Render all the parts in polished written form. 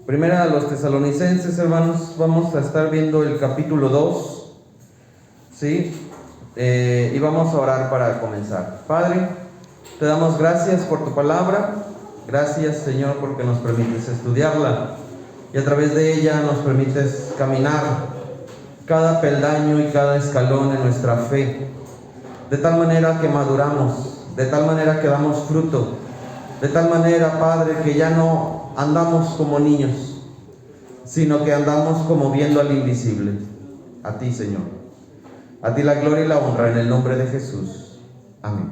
Primera a los Tesalonicenses, hermanos, vamos a estar viendo el capítulo 2, ¿sí? Y vamos a orar para comenzar. Padre, te damos gracias por tu palabra. Gracias, Señor, porque nos permites estudiarla y a través de ella nos permites caminar cada peldaño y cada escalón en nuestra fe, de tal manera que maduramos, de tal manera que damos fruto, de tal manera, Padre, que ya no andamos como niños, sino que andamos como viendo al invisible, a ti, Señor. A ti la gloria y la honra en el nombre de Jesús. Amén.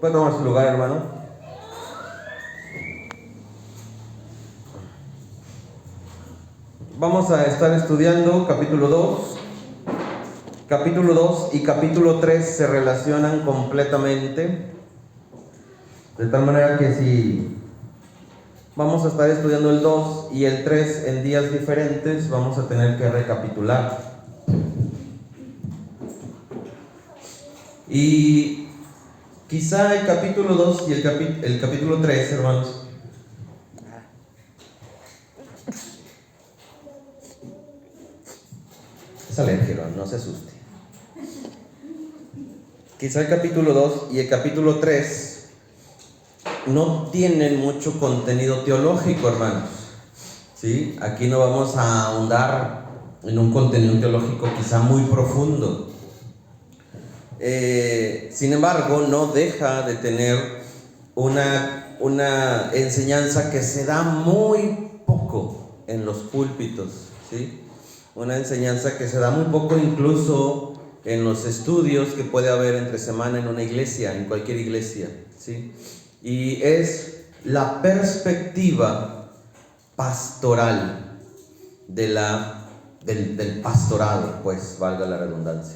¿Puede tomar su lugar, hermano? Vamos a estar estudiando capítulo 2. Capítulo 2 y capítulo 3 se relacionan completamente, de tal manera que si vamos a estar estudiando el 2 y el 3 en días diferentes, vamos a tener que recapitular. Y quizá el capítulo 2 y el capítulo 3, hermanos, es alérgico, no se asuste. Quizá el capítulo 2 y el capítulo 3 no tienen mucho contenido teológico, hermanos, ¿sí? Aquí no vamos a ahondar en un contenido teológico quizá muy profundo. Sin embargo, no deja de tener una enseñanza que se da muy poco en los púlpitos, ¿sí? Una enseñanza que se da muy poco incluso en los estudios que puede haber entre semana en una iglesia, en cualquier iglesia, ¿sí? Y es la perspectiva pastoral del pastorado, pues valga la redundancia.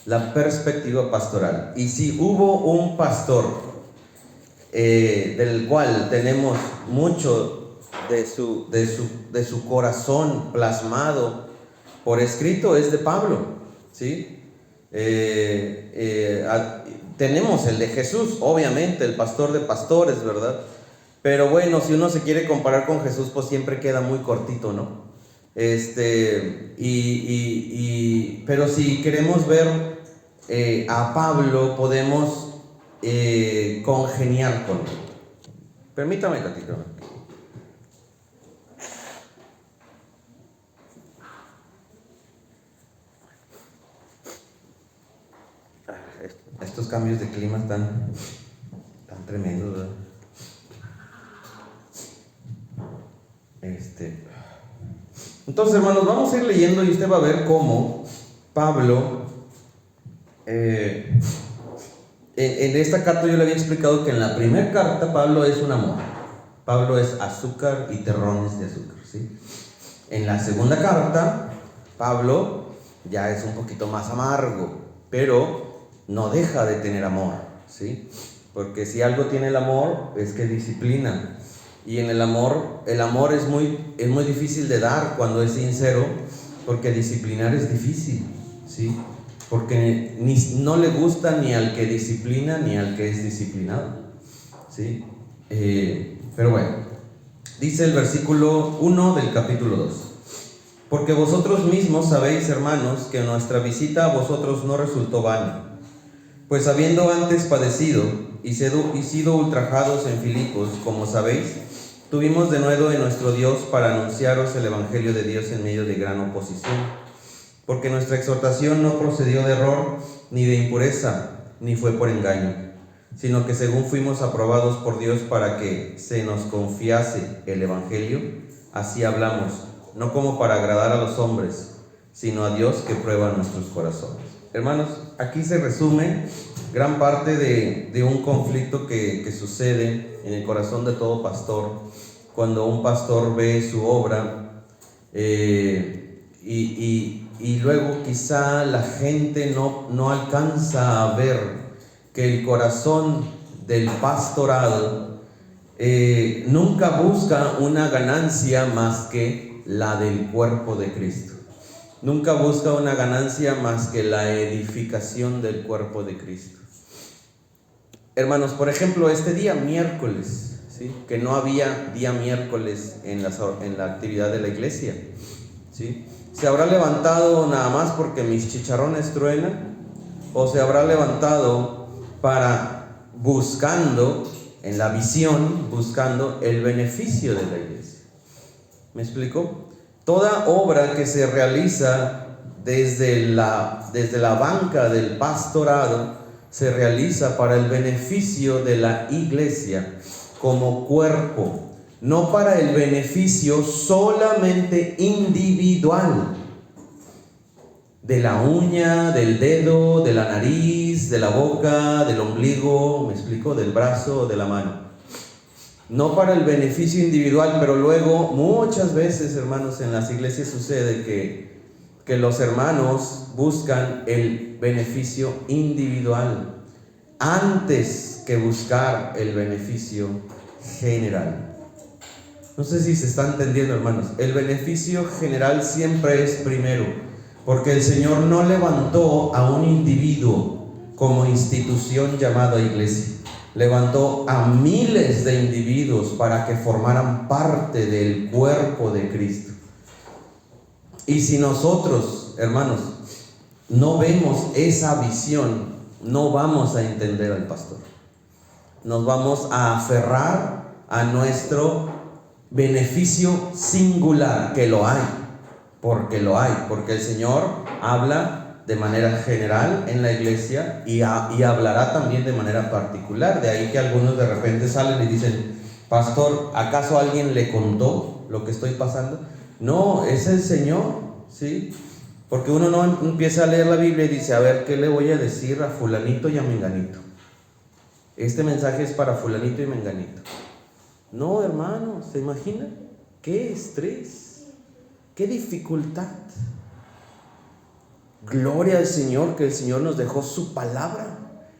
La perspectiva pastoral. Y si hubo un pastor del cual tenemos mucho de su corazón plasmado por escrito, es de Pablo, ¿sí? Tenemos el de Jesús, obviamente, el pastor de pastores, ¿verdad? Pero bueno, si uno se quiere comparar con Jesús, pues siempre queda muy cortito, ¿no? Pero si queremos ver a Pablo, podemos congeniar con él. Permítame tantito. Estos cambios de clima están tan tremendos, ¿verdad? Entonces, hermanos, vamos a ir leyendo y usted va a ver cómo Pablo, en esta carta yo le había explicado que en la primera carta Pablo es un amor. Pablo es azúcar y terrones de azúcar, ¿sí? En la segunda carta, Pablo ya es un poquito más amargo, pero no deja de tener amor, ¿sí? Porque si algo tiene el amor es que disciplina. Y en el amor es muy difícil de dar cuando es sincero, porque disciplinar es difícil, ¿sí? Porque no le gusta ni al que disciplina ni al que es disciplinado, ¿sí? Pero bueno, dice el versículo 1 del capítulo 2: porque vosotros mismos sabéis, hermanos, que nuestra visita a vosotros no resultó vana, pues habiendo antes padecido y sido ultrajados en Filipos, como sabéis, tuvimos denuedo en nuestro Dios para anunciaros el Evangelio de Dios en medio de gran oposición, porque nuestra exhortación no procedió de error, ni de impureza, ni fue por engaño, sino que según fuimos aprobados por Dios para que se nos confiase el Evangelio, así hablamos, no como para agradar a los hombres, sino a Dios que prueba nuestros corazones. Hermanos, aquí se resume gran parte de un conflicto que sucede en el corazón de todo pastor, cuando un pastor ve su obra y luego quizá la gente no alcanza a ver que el corazón del pastorado nunca busca una ganancia más que la del cuerpo de Cristo. Nunca busca una ganancia más que la edificación del cuerpo de Cristo. hermanos, por ejemplo, este día miércoles, ¿sí? Que no había día miércoles en la actividad de la iglesia, ¿sí? ¿Se habrá levantado nada más porque mis chicharrones truenan? ¿O se habrá levantado buscando, en la visión, buscando el beneficio de la iglesia? ¿Me explico? Toda obra que se realiza desde la banca del pastorado se realiza para el beneficio de la iglesia como cuerpo, no para el beneficio solamente individual de la uña, del dedo, de la nariz, de la boca, del ombligo, ¿me explico? Del brazo, de la mano. No para el beneficio individual, pero luego muchas veces, hermanos, en las iglesias sucede que los hermanos buscan el beneficio individual antes que buscar el beneficio general. No sé si se está entendiendo, hermanos. El beneficio general siempre es primero, porque el Señor no levantó a un individuo como institución llamada iglesia. Levantó a miles de individuos para que formaran parte del cuerpo de Cristo. Y si nosotros, hermanos, no vemos esa visión, no vamos a entender al pastor. Nos vamos a aferrar a nuestro beneficio singular, que lo hay, porque el Señor habla de manera general en la iglesia y hablará también de manera particular. De ahí que algunos de repente salen y dicen: pastor, ¿acaso alguien le contó lo que estoy pasando? No, es el Señor, ¿sí? Porque uno no empieza a leer la Biblia y dice: a ver, ¿qué le voy a decir a fulanito y a menganito? Este mensaje es para fulanito y menganito. No, hermano, ¿se imagina? ¡Qué estrés! ¡Qué dificultad! Gloria al Señor, que el Señor nos dejó su palabra,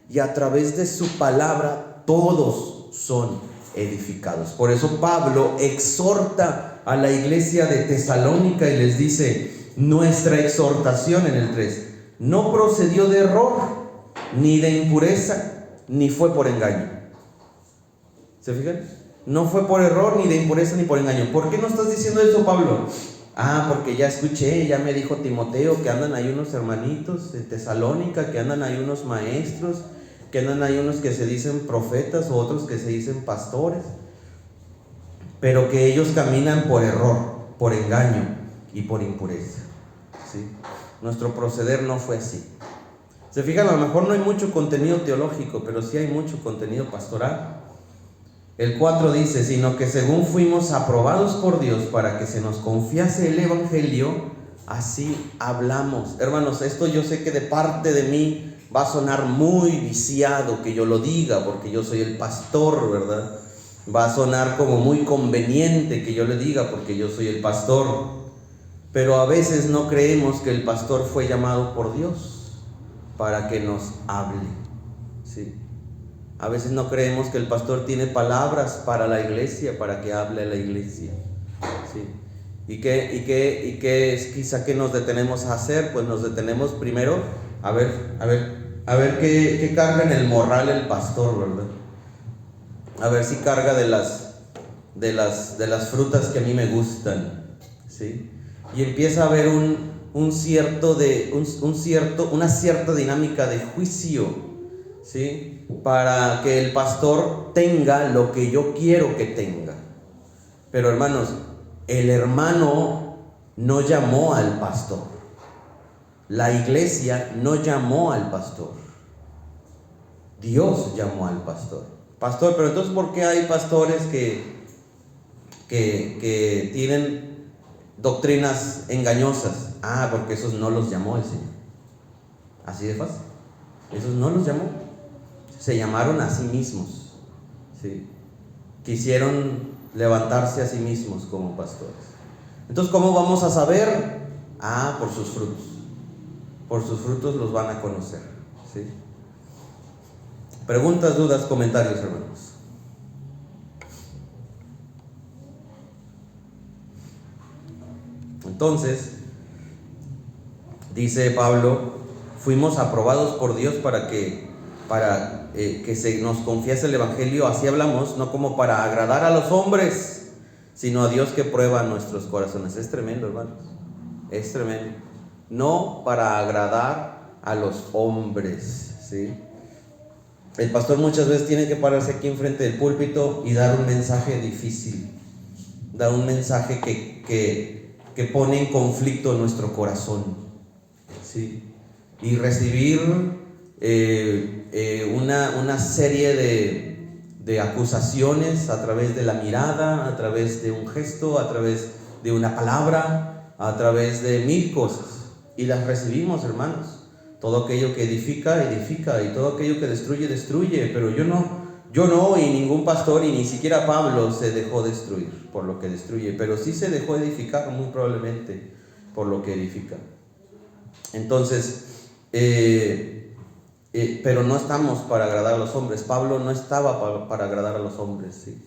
y a través de su palabra todos son edificados. Por eso Pablo exhorta a la iglesia de Tesalónica y les dice: nuestra exhortación, en el 3, no procedió de error, ni de impureza, ni fue por engaño. ¿Se fijan? No fue por error, ni de impureza, ni por engaño. ¿Por qué no estás diciendo eso, Pablo? Porque ya escuché, ya me dijo Timoteo que andan ahí unos hermanitos de Tesalónica, que andan ahí unos maestros, que andan ahí unos que se dicen profetas o otros que se dicen pastores, pero que ellos caminan por error, por engaño y por impureza, ¿sí? Nuestro proceder no fue así. Se fijan, a lo mejor no hay mucho contenido teológico, pero sí hay mucho contenido pastoral. El 4 dice: sino que según fuimos aprobados por Dios para que se nos confiase el evangelio, así hablamos. Hermanos, esto yo sé que de parte de mí va a sonar muy viciado que yo lo diga, porque yo soy el pastor, ¿verdad? Va a sonar como muy conveniente que yo le diga, porque yo soy el pastor. Pero a veces no creemos que el pastor fue llamado por Dios para que nos hable, ¿sí? A veces no creemos que el pastor tiene palabras para la iglesia, para que hable a la iglesia, ¿sí? ¿Y qué es quizá que nos detenemos a hacer? Pues nos detenemos primero a ver qué carga en el morral el pastor, ¿verdad? A ver si carga de las frutas que a mí me gustan, ¿sí? Y empieza a haber una cierta dinámica de juicio, ¿sí? Para que el pastor tenga lo que yo quiero que tenga. Pero hermanos, el hermano no llamó al pastor. La iglesia no llamó al pastor. Dios llamó al pastor. Pastor, pero entonces ¿por qué hay pastores que tienen doctrinas engañosas? Porque esos no los llamó el Señor. Así de fácil. Esos no los llamó. Se llamaron a sí mismos, ¿sí? Quisieron levantarse a sí mismos como pastores. Entonces, ¿cómo vamos a saber? Por sus frutos. Por sus frutos los van a conocer, ¿sí? Preguntas, dudas, comentarios, hermanos. Entonces, dice Pablo: fuimos aprobados por Dios para que para que se nos confiese el Evangelio, así hablamos, no como para agradar a los hombres, sino a Dios que prueba nuestros corazones. Es tremendo, hermanos, es tremendo. No para agradar a los hombres, ¿sí? El pastor muchas veces tiene que pararse aquí enfrente del púlpito y dar un mensaje difícil, dar un mensaje que pone en conflicto nuestro corazón, ¿sí? Y recibir una serie de acusaciones a través de la mirada, a través de un gesto, a través de una palabra, a través de mil cosas, y las recibimos, hermanos. Todo aquello que edifica, edifica, y todo aquello que destruye, destruye. Pero yo no, y ningún pastor, y ni siquiera Pablo se dejó destruir por lo que destruye, pero sí se dejó edificar muy probablemente por lo que edifica. Entonces, pero no estamos para agradar a los hombres. Pablo no estaba para agradar a los hombres, ¿sí?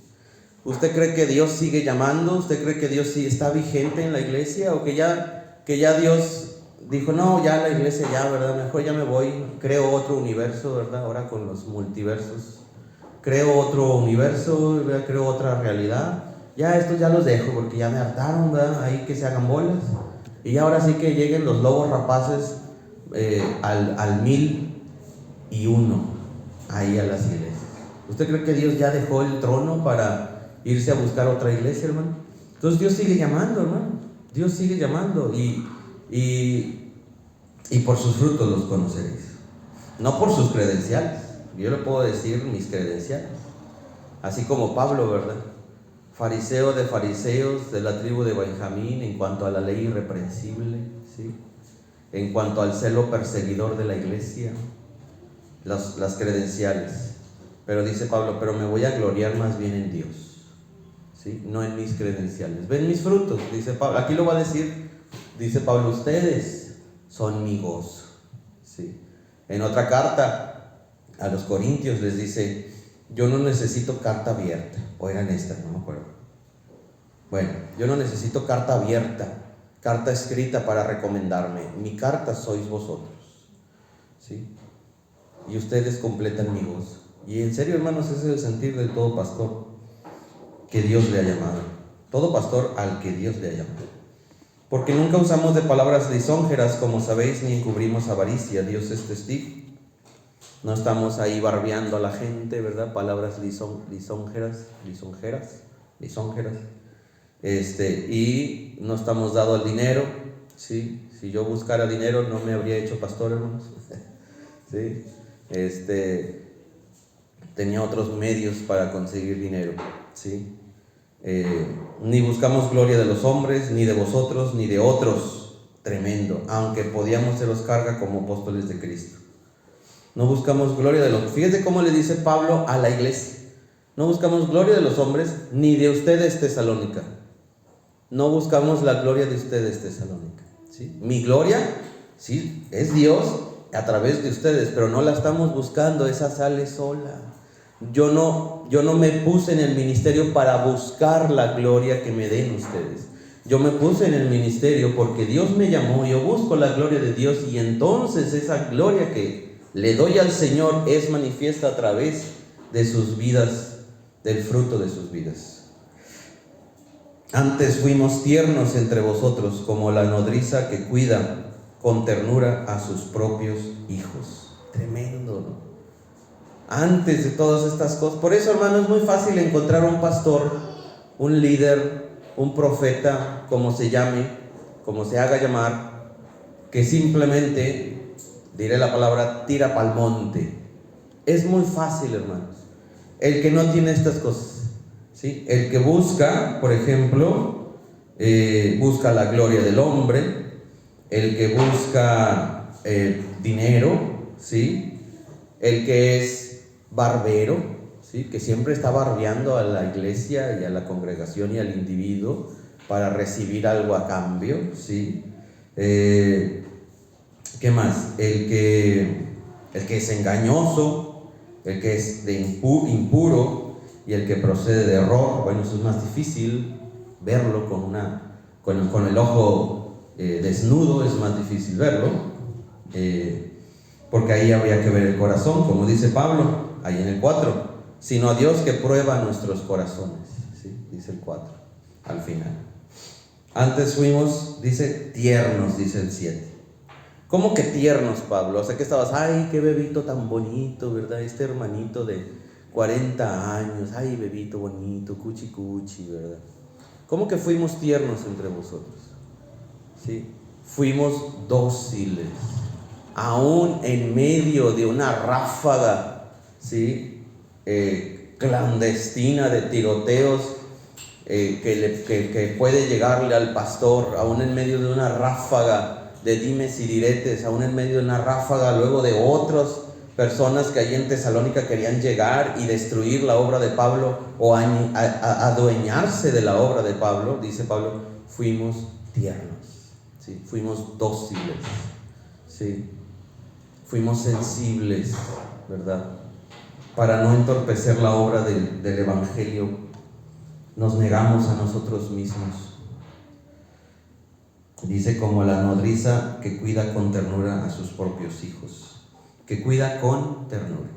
¿Usted cree que Dios sigue llamando? ¿Usted cree que Dios sí está vigente en la iglesia? ¿O que ya Dios dijo, no, ya la iglesia ya, ¿verdad? Mejor ya me voy, creo otro universo, ¿verdad? Ahora con los multiversos, creo otro universo, ¿verdad? Creo otra realidad. Ya estos ya los dejo porque ya me hartaron, ¿verdad? Ahí que se hagan bolas. Y ahora sí que lleguen los lobos rapaces al 1001 ahí a las iglesias. ¿Usted cree que Dios ya dejó el trono para irse a buscar otra iglesia, hermano? Entonces Dios sigue llamando, hermano. Dios sigue llamando y por sus frutos los conoceréis. No por sus credenciales. Yo le puedo decir mis credenciales. Así como Pablo, ¿verdad? Fariseo de fariseos, de la tribu de Benjamín, en cuanto a la ley irreprensible, ¿sí? En cuanto al celo perseguidor de la iglesia, las credenciales. Pero dice Pablo, pero me voy a gloriar más bien en Dios, ¿sí? No en mis credenciales. Ven mis frutos, dice Pablo. Aquí lo va a decir, dice Pablo, ustedes son mi gozo, ¿sí? En otra carta a los Corintios les dice, yo no necesito carta abierta, o eran estas, no me acuerdo. Bueno, yo no necesito carta abierta, carta escrita para recomendarme. Mi carta sois vosotros, ¿sí? Y ustedes completan mi gozo. Y en serio, hermanos, ese es el sentir de todo pastor que Dios le ha llamado. Todo pastor al que Dios le ha llamado. Porque nunca usamos de palabras lisonjeras, como sabéis, ni encubrimos avaricia. Dios es testigo. No estamos ahí barbeando a la gente, ¿verdad? Palabras lisonjeras. Y no estamos dados al dinero, ¿sí? Si yo buscara dinero no me habría hecho pastor, hermanos. ¿Sí? Tenía otros medios para conseguir dinero, ¿sí? Ni buscamos gloria de los hombres, ni de vosotros, ni de otros. Tremendo, aunque podíamos se los carga como apóstoles de Cristo. No buscamos gloria de los... Fíjese cómo le dice Pablo a la iglesia. No buscamos gloria de los hombres, ni de ustedes, Tesalónica. No buscamos la gloria de ustedes, Tesalónica, ¿sí? Mi gloria, sí, es Dios a través de ustedes, pero no la estamos buscando, esa sale sola. Yo no me puse en el ministerio para buscar la gloria que me den ustedes. Yo me puse en el ministerio porque Dios me llamó, yo busco la gloria de Dios, y entonces esa gloria que le doy al Señor es manifiesta a través de sus vidas, del fruto de sus vidas. Antes fuimos tiernos entre vosotros, como la nodriza que cuida con ternura a sus propios hijos. Tremendo, ¿no? Antes de todas estas cosas. Por eso, hermano, es muy fácil encontrar un pastor, un líder, un profeta, como se llame, como se haga llamar, que simplemente, diré la palabra, tira pa'l monte. Es muy fácil, hermanos. El que no tiene estas cosas, ¿sí? El que busca, por ejemplo, busca la gloria del hombre, el que busca dinero, ¿sí? El que es barbero, ¿sí? Que siempre está barbeando a la iglesia y a la congregación y al individuo para recibir algo a cambio, ¿sí? ¿Qué más? El que es engañoso, el que es impuro y el que procede de error. Bueno, eso es más difícil verlo con el ojo desnudo, es más difícil verlo. porque ahí habría que ver el corazón, como dice Pablo, ahí en el 4, sino a Dios que prueba nuestros corazones, ¿sí? Dice el 4, al final. Antes fuimos, dice, tiernos, dice el 7. ¿Cómo que tiernos, Pablo? O sea, que estabas, ay, qué bebito tan bonito, ¿verdad? Este hermanito de 40 años, ay, bebito bonito, cuchi cuchi, ¿verdad? ¿Cómo que fuimos tiernos entre vosotros? ¿Sí? Fuimos dóciles, aún en medio de una ráfaga, ¿sí? Clandestina de tiroteos que puede llegarle al pastor, aún en medio de una ráfaga de dimes y diretes, aún en medio de una ráfaga luego de otras personas que allí en Tesalónica querían llegar y destruir la obra de Pablo o adueñarse de la obra de Pablo. Dice Pablo, fuimos tiernos, ¿sí? Fuimos dóciles, ¿sí? Fuimos sensibles, ¿verdad? Para no entorpecer la obra del Evangelio, nos negamos a nosotros mismos. Dice, como la nodriza que cuida con ternura a sus propios hijos, que cuida con ternura.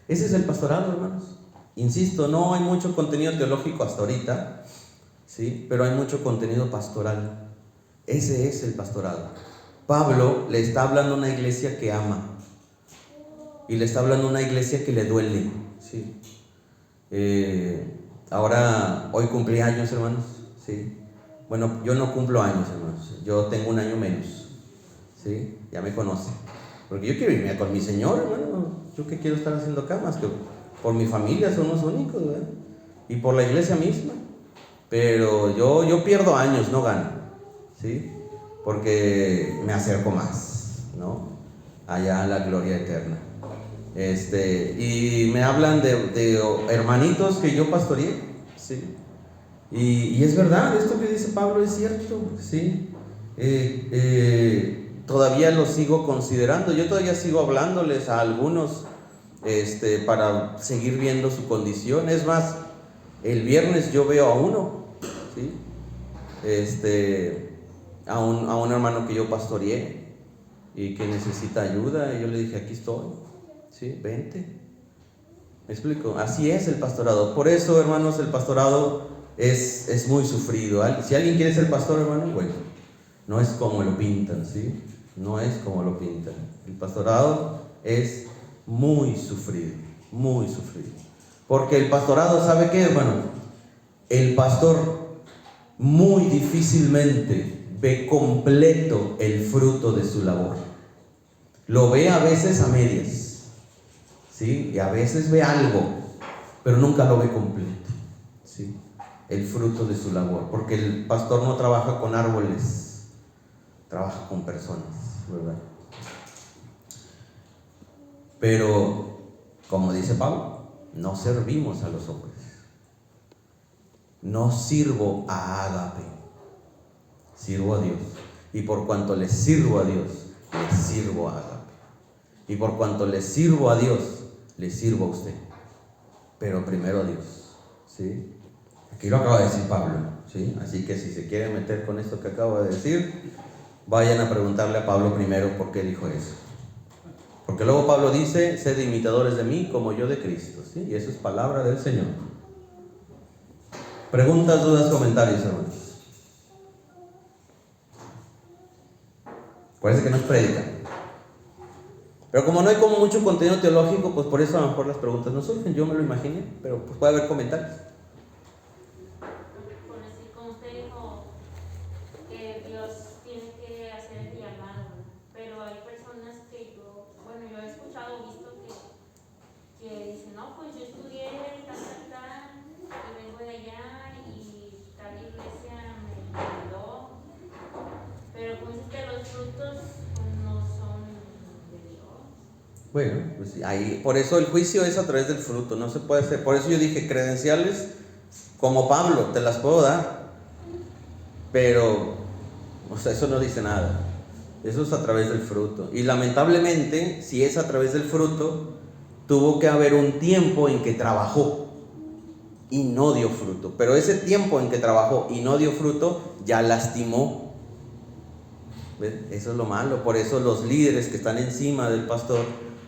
Ese es el pastorado, hermanos. Insisto, no hay mucho contenido teológico hasta ahorita, ¿sí? Pero hay mucho contenido pastoral. Ese es el pastorado. Pablo le está hablando a una iglesia que ama y le está hablando a una iglesia que le duele, ¿sí? Ahora, hoy cumplí años, hermanos, ¿sí? Bueno, yo no cumplo años, hermanos, yo tengo un año menos, ¿sí? Ya me conocen, porque yo quiero irme con mi Señor, hermano. Yo qué quiero estar haciendo acá, más que por mi familia, somos únicos, ¿verdad? Y por la iglesia misma. Pero yo pierdo años, no gano, ¿sí? Porque me acerco más, ¿no? Allá a la gloria eterna. Y me hablan de hermanitos que yo pastoreé, ¿sí? Y es verdad, esto que dice Pablo es cierto, ¿sí? Todavía lo sigo considerando, yo todavía sigo hablándoles a algunos para seguir viendo su condición. Es más, el viernes yo veo a uno, ¿sí? A un hermano que yo pastoreé y que necesita ayuda, y yo le dije, aquí estoy, ¿sí? Vente. ¿Me explico? Así es el pastorado. Por eso, hermanos, el pastorado es muy sufrido. Si alguien quiere ser pastor, hermano, bueno, no es como lo pintan, ¿sí? No es como lo pintan. El pastorado es muy sufrido, muy sufrido. Porque el pastorado, ¿sabe qué, hermano? El pastor muy difícilmente ve completo el fruto de su labor. Lo ve a veces a medias, ¿sí? Y a veces ve algo, pero nunca lo ve completo, ¿sí? El fruto de su labor, porque el pastor no trabaja con árboles, trabaja con personas, ¿verdad? Pero, como dice Pablo, no servimos a los hombres. No sirvo a ágape, sirvo a Dios. Y por cuanto le sirvo a Dios, le sirvo a ágape. Y por cuanto le sirvo a Dios, le sirvo a usted. Pero primero a Dios, ¿sí? Aquí lo acaba de decir Pablo, ¿sí? Así que si se quieren meter con esto que acabo de decir, vayan a preguntarle a Pablo primero por qué dijo eso. Porque luego Pablo dice, sed imitadores de mí como yo de Cristo, ¿sí? Y eso es palabra del Señor. Preguntas, dudas, comentarios, hermanos. Parece que no es prédica. Pero como no hay como mucho contenido teológico, pues por eso a lo mejor las preguntas no surgen. Yo me lo imaginé, pero pues puede haber comentarios. Como usted dijo, que Dios tiene que hacer el llamado, pero hay personas que yo he escuchado, visto que dicen, no, pues yo estudié tal, y vengo de allá y tal iglesia me ayudó, pero como dices que los frutos pues, no son de Dios. Bueno, pues ahí, por eso el juicio es a través del fruto, no se puede hacer. Por eso yo dije, credenciales como Pablo, te las puedo dar, pero, o sea, eso no dice nada. Eso es a través del fruto. Y lamentablemente, si es a través del fruto, tuvo que haber un tiempo en que trabajó y no dio fruto. Pero ese tiempo en que trabajó y no dio fruto, ya lastimó. ¿Ven? Eso es lo malo. Por eso los líderes que están encima del pastor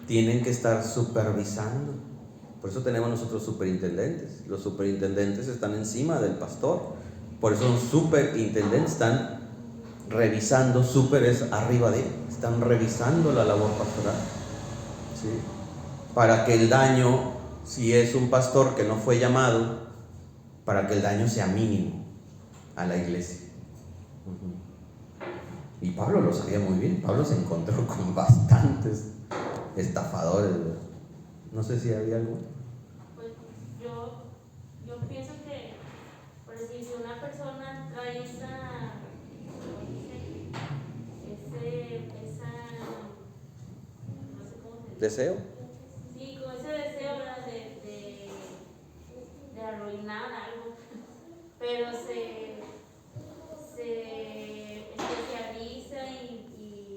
tienen que estar supervisando. Por eso tenemos nosotros superintendentes. Los superintendentes están encima del pastor. Por eso son superintendentes, están revisando, super es arriba de él, están revisando la labor pastoral, ¿sí? Para que el daño, si es un pastor que no fue llamado, para que el daño sea mínimo a la iglesia. Y Pablo lo sabía muy bien. Pablo se encontró con bastantes estafadores, ¿verdad? No sé si había algo. Pues yo pienso que, por decir, si una persona trae no sé cómo se dice. ¿Deseo? Sí, con ese deseo, ¿verdad? De arruinar algo, pero se especializa y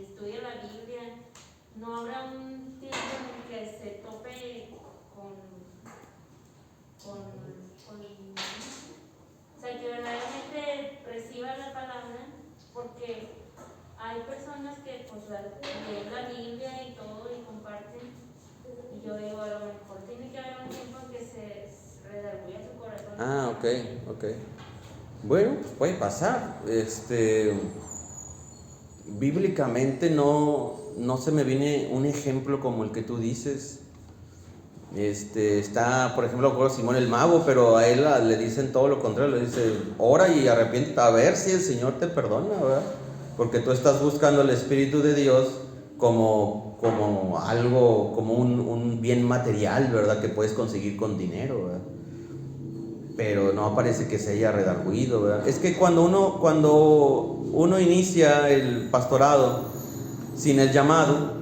estudia la Biblia, no habrá un tiempo en el que se tope o sea, que verdaderamente reciba la palabra, porque hay personas que pues leen la Biblia y todo y comparten, y yo digo, a lo mejor tiene que haber un tiempo en que se redarguya su corazón. Ah, ok. Bueno, puede pasar. Bíblicamente no se me viene un ejemplo como el que tú dices. Está, por ejemplo, Simón el Mago, pero a él le dicen todo lo contrario. Le dice, ora y arrepiéntete a ver si el Señor te perdona, ¿verdad? Porque tú estás buscando el Espíritu de Dios como algo, como un bien material, ¿verdad? Que puedes conseguir con dinero, ¿verdad? Pero no parece que se haya redarguido, ¿verdad? Es que cuando uno inicia el pastorado sin el llamado,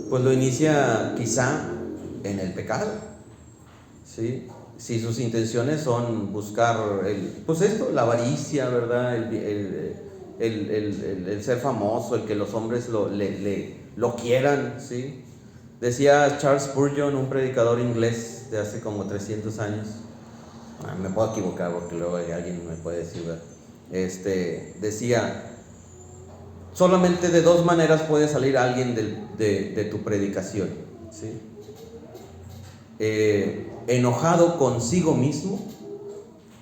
pues lo inicia quizá en el pecado, ¿sí? Si sus intenciones son buscar la avaricia, ¿verdad? El ser famoso, el que los hombres lo quieran, ¿sí? Decía Charles Spurgeon, un predicador inglés de hace como 300 años, me puedo equivocar porque luego alguien me puede decir, ¿verdad? Decía, solamente de dos maneras puede salir alguien de tu predicación, ¿sí? Enojado consigo mismo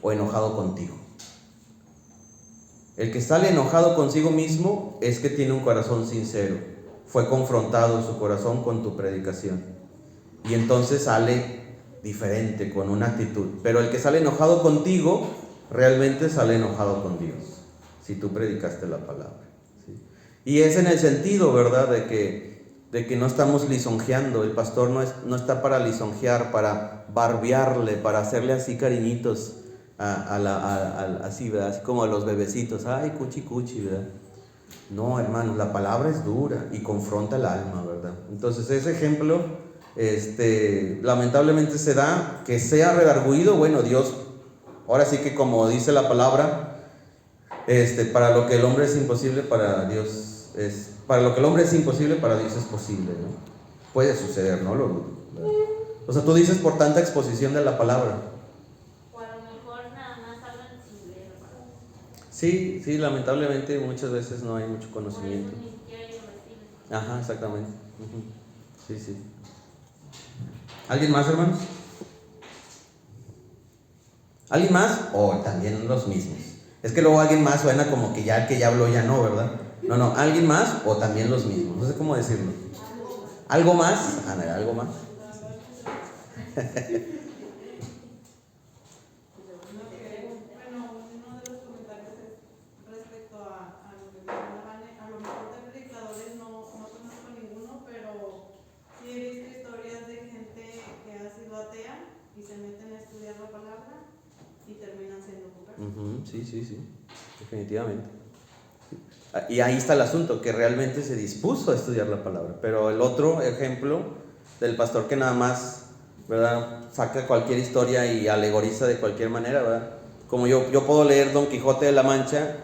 o enojado contigo. El que sale enojado consigo mismo es que tiene un corazón sincero, fue confrontado su corazón con tu predicación y entonces sale diferente, con una actitud. Pero el que sale enojado contigo realmente sale enojado con Dios, si tú predicaste la palabra, ¿sí? Y es en el sentido, ¿verdad?, de que no estamos lisonjeando. El pastor no está para lisonjear, para barbearle, para hacerle así cariñitos así, ¿verdad? Así como a los bebecitos, ay, cuchi cuchi, ¿verdad? No, hermanos, la palabra es dura y confronta el alma, ¿verdad? Entonces ese ejemplo lamentablemente se da, que sea redarguido. Bueno, Dios, ahora sí que como dice la palabra, para lo que el hombre es imposible, para Dios es, para lo que el hombre es imposible, para Dios es posible, ¿no? Puede suceder, no lo dudo, ¿verdad? O sea, tú dices por tanta exposición de la palabra. O a lo mejor nada más hablan sin leer la palabra. Sí, lamentablemente muchas veces no hay mucho conocimiento. Por eso ni siquiera ellos reciben. Ajá, exactamente. Sí. ¿Alguien más, hermanos? ¿Alguien más? O también los mismos. Es que luego alguien más suena como que ya el que ya habló ya no, ¿verdad? No, ¿alguien más o también los mismos? No sé cómo decirlo. ¿Algo más? Ana, ¿algo más? Sí, definitivamente. Y ahí está el asunto, que realmente se dispuso a estudiar la palabra. Pero el otro ejemplo del pastor que nada más, ¿verdad?, saca cualquier historia y alegoriza de cualquier manera, ¿verdad? Como yo puedo leer Don Quijote de la Mancha,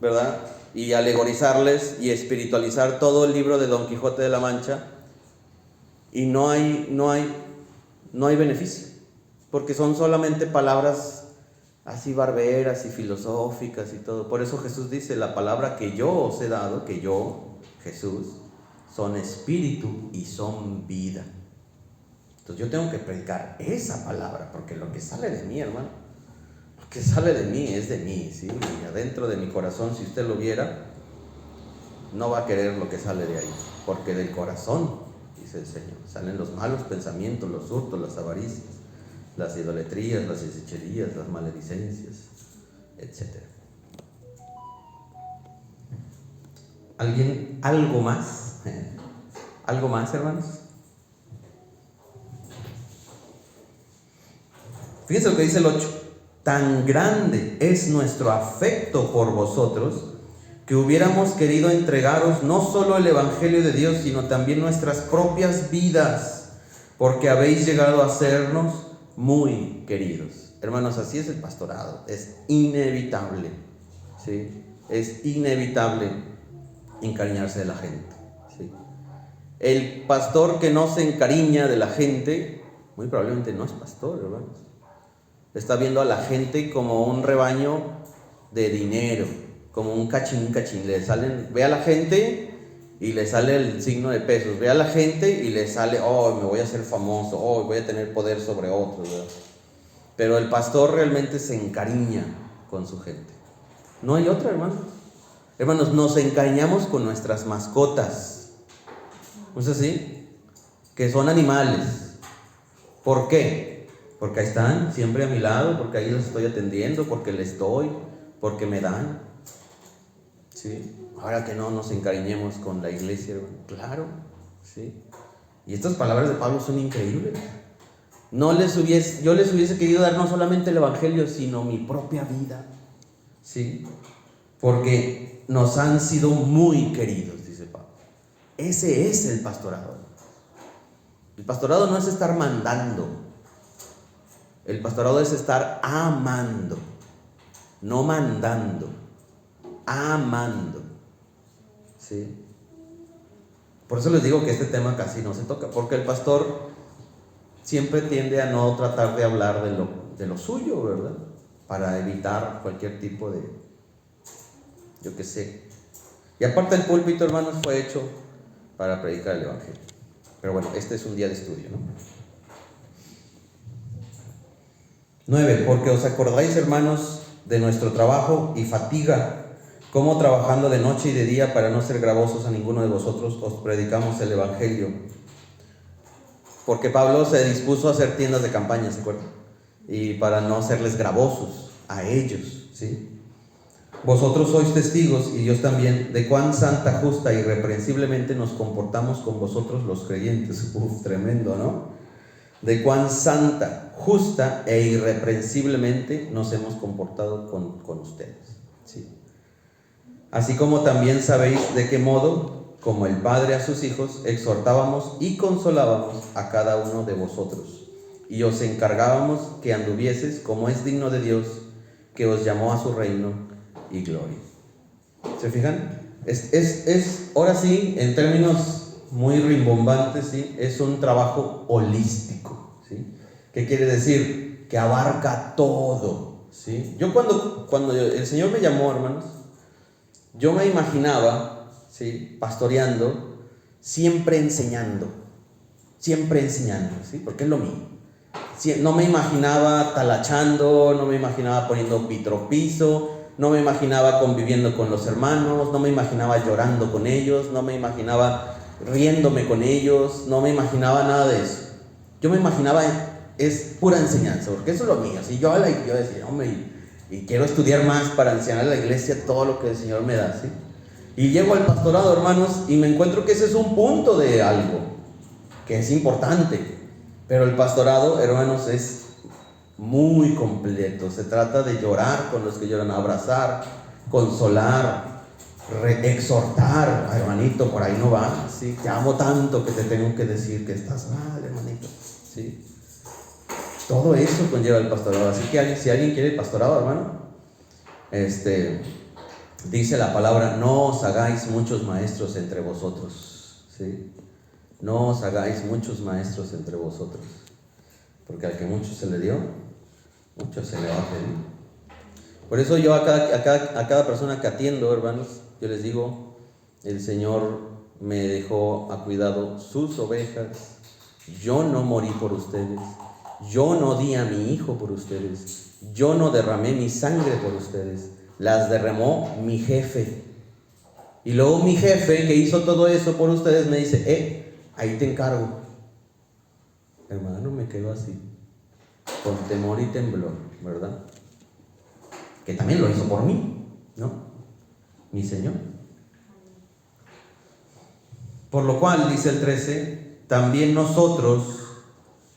¿verdad?, y alegorizarles y espiritualizar todo el libro de Don Quijote de la Mancha, y no hay beneficio, porque son solamente palabras así barberas y filosóficas y todo. Por eso Jesús dice, la palabra que yo os he dado, que yo, Jesús, son espíritu y son vida. Entonces yo tengo que predicar esa palabra, porque lo que sale de mí, hermano, lo que sale de mí es de mí, ¿sí? Y adentro de mi corazón, si usted lo viera, no va a querer lo que sale de ahí, porque del corazón, dice el Señor, salen los malos pensamientos, los hurtos, las avaricias, las idolatrías, las hechicerías, las maledicencias, etc. ¿Alguien? ¿Algo más? ¿Algo más, hermanos? Fíjense lo que dice el 8. Tan grande es nuestro afecto por vosotros que hubiéramos querido entregaros no solo el Evangelio de Dios, sino también nuestras propias vidas, porque habéis llegado a sernos muy queridos. Hermanos, así es el pastorado, es inevitable, ¿sí? Es inevitable encariñarse de la gente, ¿sí? El pastor que no se encariña de la gente, muy probablemente no es pastor, hermanos. Está viendo a la gente como un rebaño de dinero, como un cachín. Ve a la gente y le sale el signo de pesos. Ve a la gente y le sale, oh, me voy a hacer famoso, oh, voy a tener poder sobre otros, ¿verdad? Pero el pastor realmente se encariña con su gente. No hay otra, hermanos. Hermanos, nos encariñamos con nuestras mascotas. ¿No es así? Que son animales. ¿Por qué? Porque ahí están, siempre a mi lado, porque ahí los estoy atendiendo, porque les doy, porque me dan. ¿Sí? Ahora que no nos encariñemos con la iglesia, hermano. Claro, ¿sí? Y estas palabras de Pablo son increíbles. Yo les hubiese querido dar no solamente el Evangelio, sino mi propia vida, ¿sí? Porque nos han sido muy queridos, dice Pablo. Ese es el pastorado. El pastorado no es estar mandando. El pastorado es estar amando, no mandando, amando, ¿sí? Por eso les digo que este tema casi no se toca, porque el pastor siempre tiende a no tratar de hablar de lo suyo, ¿verdad? Para evitar cualquier tipo de, yo qué sé. Y aparte el púlpito, hermanos, fue hecho para predicar el Evangelio. Pero bueno, este es un día de estudio, ¿no? 9. Porque os acordáis, hermanos, de nuestro trabajo y fatiga, como trabajando de noche y de día para no ser gravosos a ninguno de vosotros, os predicamos el Evangelio. Porque Pablo se dispuso a hacer tiendas de campaña, ¿se acuerdan? Y para no serles gravosos a ellos, ¿sí? Vosotros sois testigos, y Dios también, de cuán santa, justa y irreprensiblemente nos comportamos con vosotros los creyentes. Tremendo, ¿no? De cuán santa, justa e irreprensiblemente nos hemos comportado con ustedes, ¿sí? Así como también sabéis de qué modo, como el Padre a sus hijos, exhortábamos y consolábamos a cada uno de vosotros, y os encargábamos que anduvieses como es digno de Dios, que os llamó a su reino y gloria. ¿Se fijan? Ahora sí, en términos muy rimbombantes, ¿sí? Es un trabajo holístico, ¿sí? ¿Qué quiere decir? Que abarca todo, ¿sí? Yo cuando el Señor me llamó, hermanos, yo me imaginaba, ¿sí? Pastoreando, siempre enseñando, ¿sí? Porque es lo mío. No me imaginaba talachando, no me imaginaba poniendo piso, no me imaginaba conviviendo con los hermanos, no me imaginaba llorando con ellos, no me imaginaba riéndome con ellos, no me imaginaba nada de eso. Yo me imaginaba, es pura enseñanza, porque eso es lo mío. ¿Sí? Yo decía, hombre, y quiero estudiar más para enseñar a la iglesia todo lo que el Señor me da, ¿sí? Y llego al pastorado, hermanos, y me encuentro que ese es un punto de algo que es importante. Pero el pastorado, hermanos, es muy completo. Se trata de llorar con los que lloran, abrazar, consolar, exhortar. Hermanito, por ahí no va, ¿sí? Te amo tanto que te tengo que decir que estás mal, hermanito, ¿sí? Todo eso conlleva el pastorado. Así que si alguien quiere pastorado, hermano, dice la palabra: no os hagáis muchos maestros entre vosotros, ¿sí? No os hagáis muchos maestros entre vosotros, porque al que mucho se le dio, mucho se le va a pedir. Por eso yo a cada persona que atiendo, hermanos, yo les digo: el Señor me dejó a cuidado sus ovejas. Yo no morí por ustedes. Yo no di a mi hijo por ustedes. Yo no derramé mi sangre por ustedes. Las derramó mi jefe. Y luego mi jefe, que hizo todo eso por ustedes, me dice, ahí te encargo. Hermano, me quedo así, con temor y temblor, ¿verdad? Que también lo hizo por mí, ¿no? Mi Señor. Por lo cual, dice el 13, también nosotros,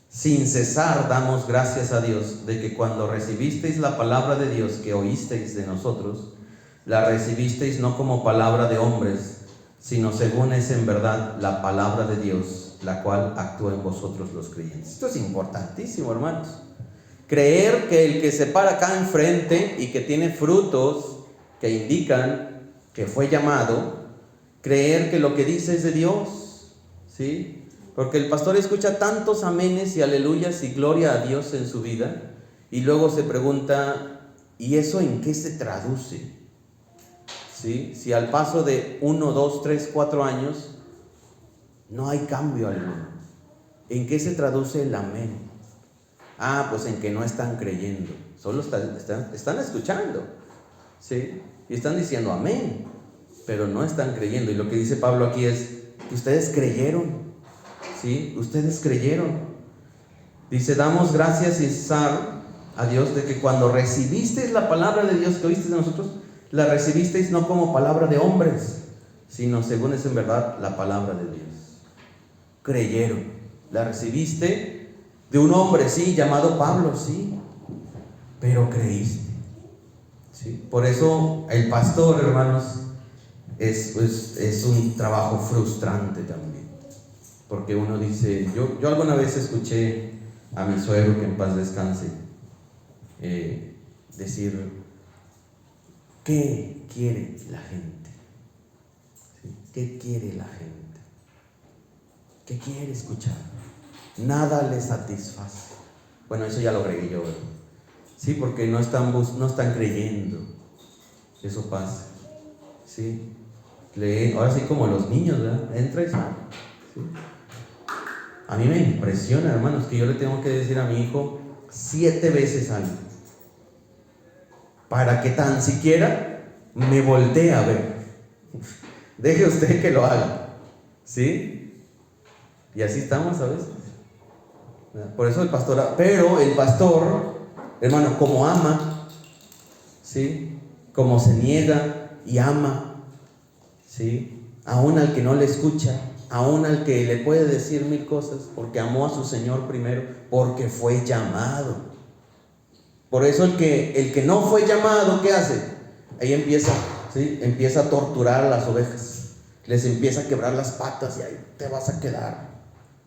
sin cesar, damos gracias a Dios de que cuando recibisteis la palabra de Dios que oísteis de nosotros, la recibisteis no como palabra de hombres, sino según es en verdad la palabra de Dios, la cual actúa en vosotros los creyentes. Esto es importantísimo, hermanos. Creer que el que se para acá enfrente y que tiene frutos que indican que fue llamado, creer que lo que dice es de Dios, ¿sí? Porque el pastor escucha tantos amenes y aleluyas y gloria a Dios en su vida, y luego se pregunta, ¿y eso en qué se traduce? ¿Sí? Si al paso de 1, 2, 3, 4 años no hay cambio alguno, ¿en qué se traduce el amén? Pues en que no están creyendo, solo están escuchando, ¿sí? Y están diciendo amén, pero no están creyendo. Y lo que dice Pablo aquí es que ustedes creyeron, ¿sí? Ustedes creyeron. Dice, damos gracias y cesar a Dios de que cuando recibisteis la palabra de Dios que oísteis de nosotros, la recibisteis no como palabra de hombres, sino según es en verdad la palabra de Dios. Creyeron. La recibiste de un hombre, sí, llamado Pablo, sí, pero creíste, ¿sí? Por eso el pastor, hermanos, es un trabajo frustrante también, porque uno dice, yo alguna vez escuché a mi suegro, que en paz descanse, decir, ¿qué quiere la gente? ¿Sí? ¿Qué quiere la gente? ¿Qué quiere escuchar? Nada le satisface. Bueno, eso ya lo agregué yo, ¿verdad? Sí, porque no están creyendo. Eso pasa, ¿sí? Ahora sí, como los niños, ¿verdad? Entra y sale, ¿sí? A mí me impresiona, hermanos, que yo le tengo que decir a mi hijo 7 veces algo para que tan siquiera me voltee a ver. Deje usted que lo haga, ¿sí? Y así estamos a veces. Por eso el pastor, hermano, como ama, ¿sí? Como se niega y ama, ¿sí? Aún al que no le escucha, aún al que le puede decir 1000 cosas, porque amó a su Señor primero, porque fue llamado. Por eso el que no fue llamado, ¿qué hace? Ahí empieza, ¿sí? Empieza a torturar a las ovejas, les empieza a quebrar las patas y ahí te vas a quedar,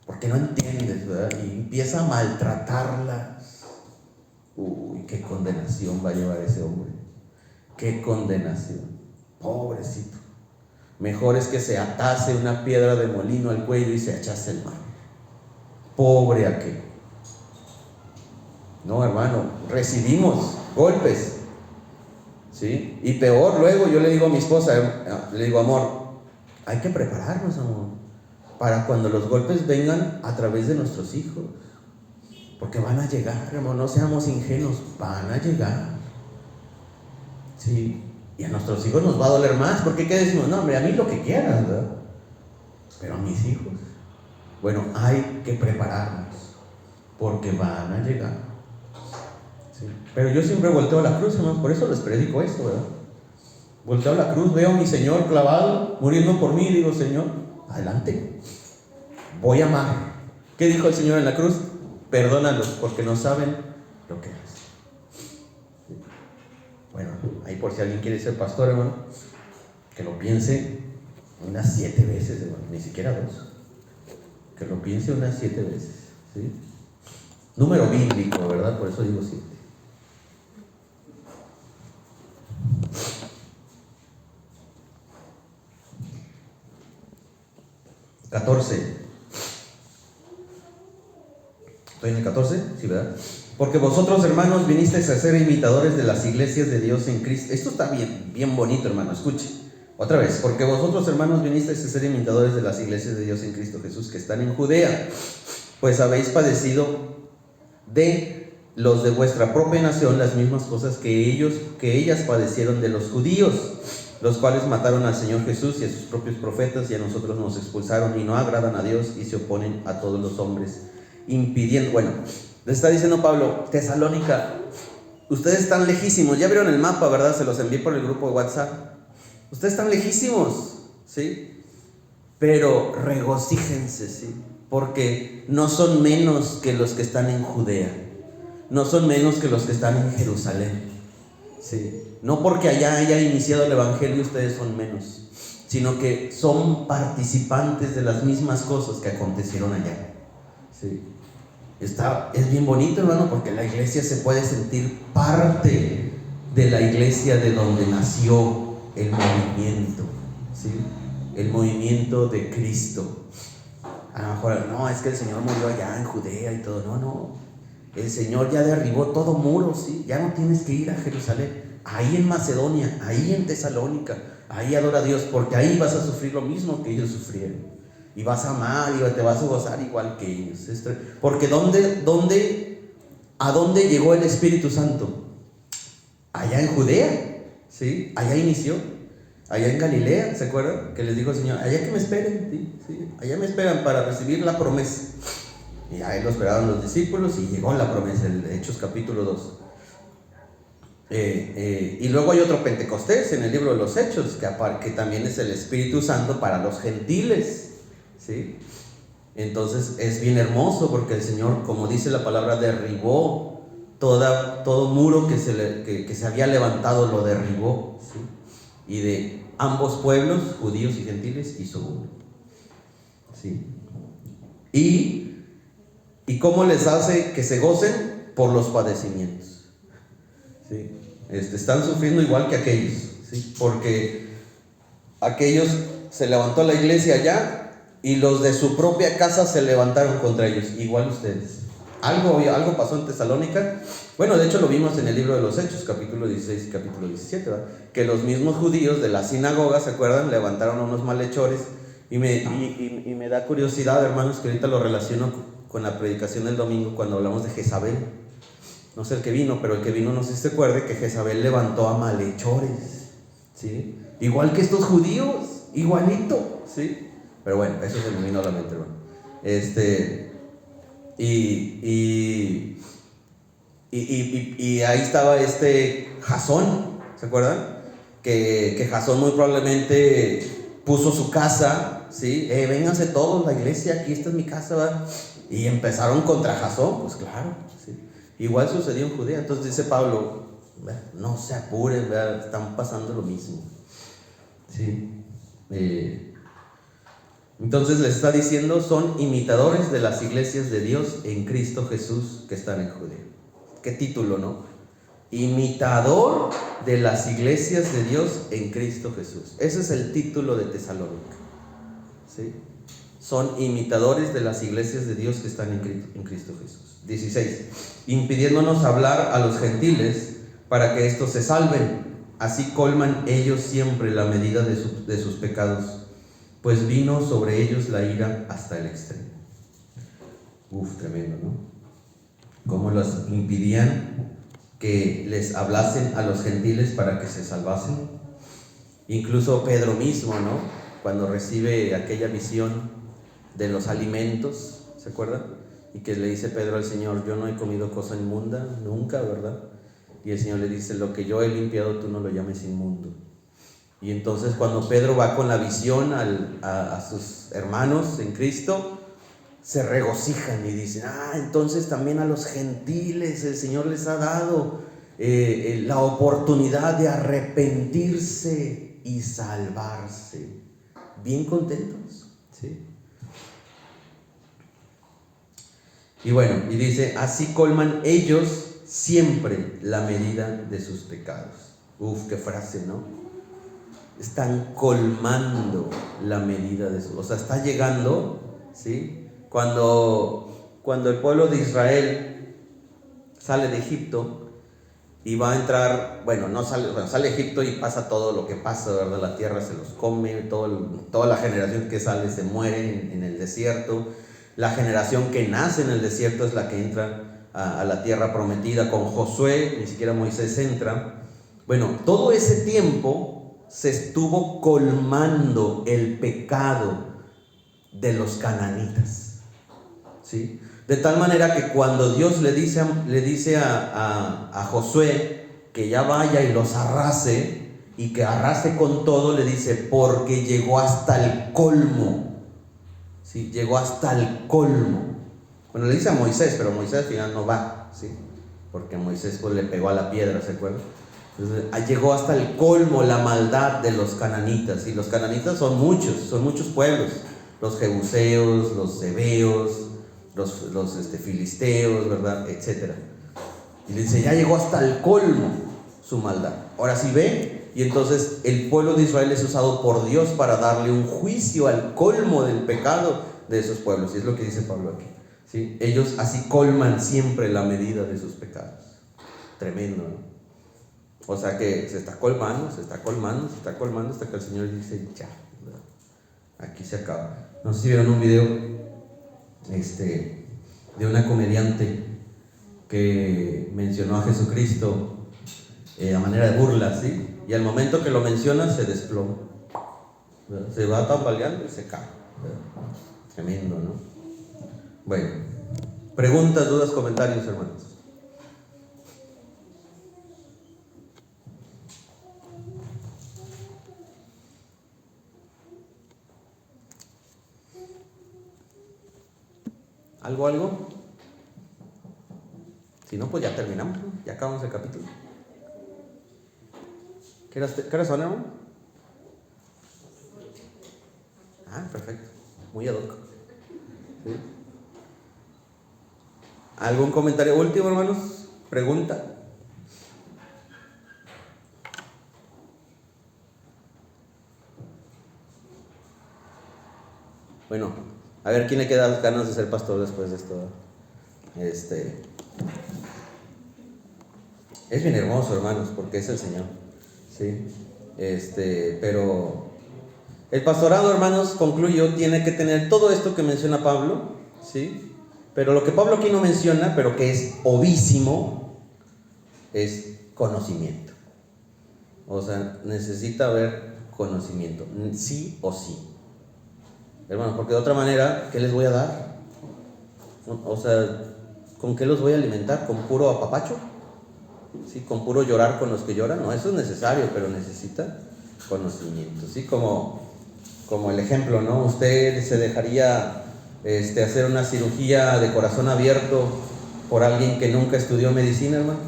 porque no entiendes, ¿verdad? Y empieza a maltratarlas. Uy, qué condenación va a llevar ese hombre. Qué condenación. Pobrecito. Mejor es que se atase una piedra de molino al cuello y se echase el mar. Pobre aquel. No, hermano, recibimos golpes, ¿sí? Y peor, luego yo le digo a mi esposa, le digo, amor, hay que prepararnos, amor, para cuando los golpes vengan a través de nuestros hijos, porque van a llegar, hermano, no seamos ingenuos, van a llegar, ¿sí? Y a nuestros hijos nos va a doler más, porque ¿qué decimos? No, hombre, a mí lo que quieras, ¿verdad? Pero a mis hijos, bueno, hay que prepararnos, porque van a llegar, ¿sí? Pero yo siempre volteo a la cruz, hermano, por eso les predico esto, ¿verdad? Volteo a la cruz, veo a mi Señor clavado, muriendo por mí, y digo, Señor, adelante, voy a amar. ¿Qué dijo el Señor en la cruz? Perdónalos, porque no saben lo que hacen. Bueno, ahí por si alguien quiere ser pastor, hermano, que lo piense unas 7 veces, hermano, ni siquiera 2. Que lo piense unas 7 veces, ¿sí? Número bíblico, ¿verdad? Por eso digo 7. ¿Estoy en el 14? Sí, ¿verdad? Porque vosotros, hermanos, vinisteis a ser imitadores de las iglesias de Dios en Cristo. Esto está bien bonito, hermano, escuche. Otra vez, porque vosotros, hermanos, vinisteis a ser imitadores de las iglesias de Dios en Cristo Jesús que están en Judea, pues habéis padecido de los de vuestra propia nación las mismas cosas que ellas padecieron de los judíos, los cuales mataron al Señor Jesús y a sus propios profetas, y a nosotros nos expulsaron, y no agradan a Dios, y se oponen a todos los hombres, impidiendo. Bueno, le está diciendo Pablo, Tesalónica, ustedes están lejísimos. Ya vieron el mapa, ¿verdad? Se los envié por el grupo de WhatsApp. Ustedes están lejísimos, ¿sí? Pero regocíjense, ¿sí? Porque no son menos que los que están en Judea, no son menos que los que están en Jerusalén, ¿sí? No porque allá haya iniciado el evangelio ustedes son menos, sino que son participantes de las mismas cosas que acontecieron allá, ¿sí? Es bien bonito, hermano, porque la iglesia se puede sentir parte de la iglesia de donde nació el movimiento, ¿sí? El movimiento de Cristo. A lo mejor, no, es que el Señor murió allá en Judea y todo. No, el Señor ya derribó todo muro, ¿sí? Ya no tienes que ir a Jerusalén. Ahí en Macedonia, ahí en Tesalónica, ahí adora a Dios, porque ahí vas a sufrir lo mismo que ellos sufrieron. Y vas a amar y te vas a gozar igual que ellos. Porque ¿a dónde llegó el Espíritu Santo? Allá en Judea, ¿sí? Allá inició. Allá en Galilea, ¿se acuerdan? Que les dijo el Señor, allá que me esperen, ¿sí? ¿Sí? Allá me esperan para recibir la promesa. Y ahí lo esperaron los discípulos y llegó la promesa, el Hechos capítulo 2. Y luego hay otro Pentecostés en el libro de los Hechos, que también es el Espíritu Santo para los gentiles, ¿sí? Entonces es bien hermoso porque el Señor, como dice la palabra, derribó todo muro que se había levantado, lo derribó, ¿sí? Y de ambos pueblos, judíos y gentiles, hizo uno, ¿sí? ¿Y cómo les hace que se gocen? Por los padecimientos, ¿sí? Están sufriendo igual que aquellos, ¿sí? Porque aquellos se levantó la iglesia allá y los de su propia casa se levantaron contra ellos, igual ustedes. Algo pasó en Tesalónica. Bueno, de hecho lo vimos en el libro de los Hechos, capítulo 16 y capítulo 17, ¿verdad? Que los mismos judíos de la sinagoga, ¿se acuerdan? Levantaron a unos malhechores. Y me da curiosidad, hermanos, que ahorita lo relaciono con la predicación del domingo cuando hablamos de Jezabel. No sé el que vino, pero el que vino no sé si se acuerde que Jezabel levantó a malhechores, ¿sí? Igual que estos judíos, igualito, ¿sí? Pero bueno, eso se me vino a la mente, hermano. Y ahí estaba Jasón, ¿se acuerdan? Que Jasón muy probablemente puso su casa, ¿sí? Vénganse todos, la iglesia, aquí esta es mi casa, ¿verdad? Y empezaron contra Jasón, pues claro, ¿sí? Igual sucedió en Judea. Entonces dice Pablo, no se apuren, ¿verdad? Están pasando lo mismo, ¿sí? Entonces les está diciendo, son imitadores de las iglesias de Dios en Cristo Jesús que están en Judea. Qué título, ¿no? Imitador de las iglesias de Dios en Cristo Jesús. Ese es el título de Tesalónica, ¿sí? Son imitadores de las iglesias de Dios que están en Cristo Jesús. 16. Impidiéndonos hablar a los gentiles para que éstos se salven. Así colman ellos siempre la medida de sus pecados, pues vino sobre ellos la ira hasta el extremo. Tremendo, ¿no? Cómo los impidían que les hablasen a los gentiles para que se salvasen. Incluso Pedro mismo, ¿no? Cuando recibe aquella visión de los alimentos, ¿se acuerdan? Y que le dice Pedro al Señor, yo no he comido cosa inmunda, nunca, ¿verdad? Y el Señor le dice, lo que yo he limpiado tú no lo llames inmundo. Y entonces cuando Pedro va con la visión a sus hermanos en Cristo, se regocijan y dicen, entonces también a los gentiles el Señor les ha dado la oportunidad de arrepentirse y salvarse. Bien contentos, ¿sí? Y bueno, y dice, así colman ellos siempre la medida de sus pecados. Qué frase, ¿no? Están colmando la medida de sus... O sea, está llegando, ¿sí? Cuando el pueblo de Israel sale de Egipto, y va a entrar, bueno, no sale, bueno, sale Egipto y pasa todo lo que pasa, ¿verdad? La tierra se los come, toda la generación que sale se muere en el desierto. La generación que nace en el desierto es la que entra a la tierra prometida con Josué, ni siquiera Moisés entra. Bueno, todo ese tiempo se estuvo colmando el pecado de los cananitas, ¿sí? De tal manera que cuando Dios le dice a Josué que ya vaya y los arrase, y que arrase con todo, le dice, porque llegó hasta el colmo, ¿sí? Llegó hasta el colmo. Bueno, le dice a Moisés, pero Moisés al final no va, ¿sí? Porque Moisés pues le pegó a la piedra, ¿se acuerdan? Entonces, llegó hasta el colmo la maldad de los cananitas, y los cananitas son muchos pueblos, los jebuseos, los heveos, los filisteos, ¿verdad? Etcétera. Y le dice, ya llegó hasta el colmo su maldad. Ahora sí ve, y entonces el pueblo de Israel es usado por Dios para darle un juicio al colmo del pecado de esos pueblos. Y es lo que dice Pablo aquí, ¿sí? Ellos así colman siempre la medida de sus pecados. Tremendo, ¿no? O sea que se está colmando hasta que el Señor dice, ya, ¿verdad? Aquí se acaba. No sé si vieron un video de una comediante que mencionó a Jesucristo a manera de burla, ¿sí? Y al momento que lo menciona se desploma, ¿verdad? Se va tambaleando y se cae, ¿verdad? Tremendo, ¿no? Bueno, preguntas, dudas, comentarios, hermanos. ¿Algo? Si no, pues ya terminamos, ¿no? Ya acabamos el capítulo. ¿Qué horas son, hermano? Ah, perfecto. Muy ad hoc. ¿Sí? ¿Algún comentario último, hermanos? ¿Pregunta? Bueno, a ver quién le queda ganas de ser pastor después de esto. Es bien hermoso, hermanos, porque es el Señor, ¿sí? Pero el pastorado, hermanos, concluyo, tiene que tener todo esto que menciona Pablo, ¿sí? Pero lo que Pablo aquí no menciona, pero que es obvísimo, es conocimiento. O sea, necesita haber conocimiento, sí o sí. Hermanos, porque de otra manera, ¿qué les voy a dar? O sea, ¿con qué los voy a alimentar? ¿Con puro apapacho? ¿Sí? ¿Con puro llorar con los que lloran? No, eso es necesario, pero necesita conocimiento, ¿sí? Como el ejemplo, ¿no? Usted se dejaría hacer una cirugía de corazón abierto por alguien que nunca estudió medicina, hermano.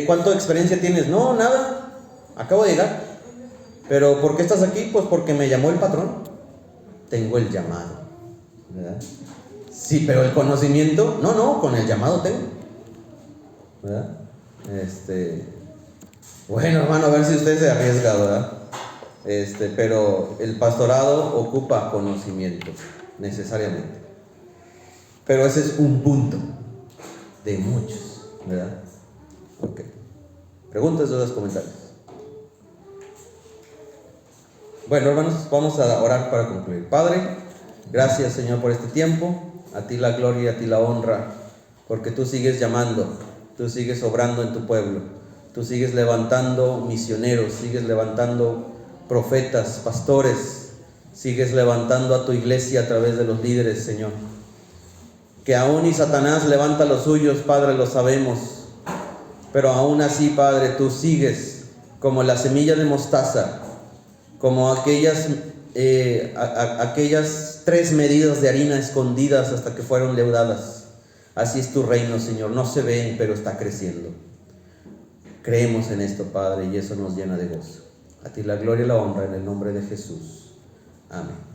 ¿Cuánta experiencia tienes? No, nada, acabo de llegar. ¿Pero por qué estás aquí? Pues porque me llamó el patrón. Tengo el llamado, ¿verdad? Sí, pero el conocimiento, no, con el llamado tengo, ¿verdad? Bueno, hermano, a ver si usted se arriesga, ¿verdad? Pero el pastorado ocupa conocimiento, necesariamente. Pero ese es un punto de muchos, ¿verdad? Ok. ¿Preguntas, dudas, comentarios? Bueno, hermanos, vamos a orar para concluir. Padre, gracias, Señor, por este tiempo. A ti la gloria, a ti la honra, porque tú sigues llamando, tú sigues obrando en tu pueblo, tú sigues levantando misioneros, sigues levantando profetas, pastores, sigues levantando a tu iglesia a través de los líderes, Señor. Que aún y Satanás levanta los suyos, Padre, lo sabemos, pero aún así, Padre, tú sigues como la semilla de mostaza, como aquellas 3 medidas de harina escondidas hasta que fueron leudadas. Así es tu reino, Señor, no se ven, pero está creciendo. Creemos en esto, Padre, y eso nos llena de gozo. A ti la gloria y la honra en el nombre de Jesús. Amén.